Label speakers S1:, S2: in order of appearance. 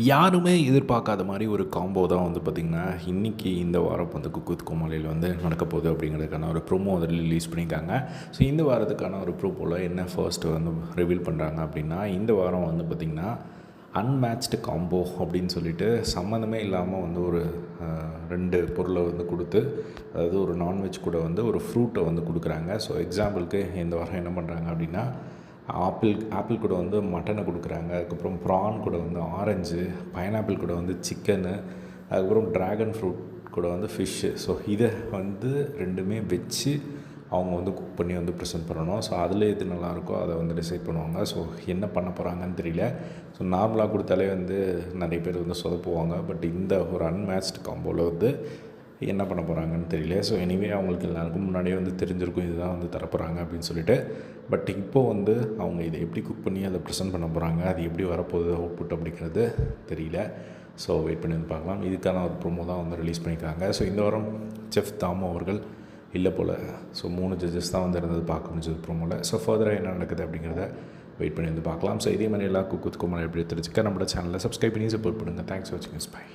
S1: யாருமே எதிர்பார்க்காத மாதிரி ஒரு காம்போ தான் வந்து பார்த்திங்கன்னா, இன்றைக்கி இந்த வாரம் வந்து குக் வித் கோமாளியில் வந்து நடக்க போகுது அப்படிங்கிறதுக்கான ஒரு ப்ரோமோ அதில் ரிலீஸ் பண்ணியிருக்காங்க. ஸோ இந்த வாரத்துக்கான ஒரு ப்ரோமோவில் என்ன ஃபர்ஸ்ட்டு வந்து ரிவீல் பண்ணுறாங்க அப்படின்னா, இந்த வாரம் வந்து பார்த்திங்கன்னா அன்மேட்ச்டு காம்போ அப்படின்னு சொல்லிட்டு சம்மந்தமே இல்லாமல் வந்து ஒரு 2 பொருளை வந்து கொடுத்து, அதாவது ஒரு நான்வெஜ் கூட வந்து ஒரு ஃப்ரூட்டை வந்து கொடுக்குறாங்க. ஸோ எக்ஸாம்பிளுக்கு இந்த வாரம் என்ன பண்ணுறாங்க அப்படின்னா, ஆப்பிள் கூட வந்து மட்டனை கொடுக்குறாங்க. அதுக்கப்புறம் ப்ரான் கூட வந்து ஆரஞ்சு, பைனாப்பிள் கூட வந்து சிக்கனு, அதுக்கப்புறம் ட்ராகன் ஃப்ரூட் கூட வந்து ஃபிஷ்ஷு. ஸோ இதை வந்து 2மே வச்சு அவங்க வந்து குக் பண்ணி வந்து ப்ரெசென்ட் பண்ணணும். ஸோ அதில் எது நல்லாயிருக்கோ அதை வந்து டிசைட் பண்ணுவாங்க. ஸோ என்ன பண்ண போகிறாங்கன்னு தெரியல. ஸோ நார்மலாக கொடுத்தாலே வந்து நிறைய பேர் வந்து சொதப்புவாங்க. பட் இந்த ஒரு அன்மேட்ச்டு காம்போவில் வந்து என்ன பண்ண போகிறாங்கன்னு தெரியல. ஸோ எனிவே அவங்களுக்கு எல்லாருக்கும் முன்னாடியே வந்து தெரிஞ்சிருக்கும் இதுதான் வந்து தரப்போகிறாங்க அப்படின்னு சொல்லிட்டு. பட் இப்போது வந்து அவங்க இதை எப்படி குக் பண்ணி அதை ப்ரெசென்ட் பண்ண போகிறாங்க, அது எப்படி வரப்போகுது அவுட்புட் அப்படிங்கிறது தெரியல. ஸோ வெயிட் பண்ணி வந்து பார்க்கலாம். இதுக்கான ஒரு ப்ரோமோ தான் வந்து ரிலீஸ் பண்ணியிருக்காங்க. ஸோ இந்த வாரம் செஃப் தாமு அவர்கள் இல்லை போல். ஸோ 3 ஜட்ஜஸ் தான் வந்து இருந்தது பார்க்க முடிஞ்சது ப்ரோமோவில். ஸோ ஃபர்தராக என்ன நடக்குது அப்படிங்கிறத வெயிட் பண்ணி வந்து பார்க்கலாம். ஸோ இதே மாதிரி எல்லாம் குக் வித் கோமாளி எப்படி தெரிஞ்சுக்க நம்மளோட சேனலில் சப்ஸ்கிரைப் பண்ணி சப்போர்ட் பண்ணுங்கள். தேங்க்ஸ் ஃபார் வாட்சிங். பை.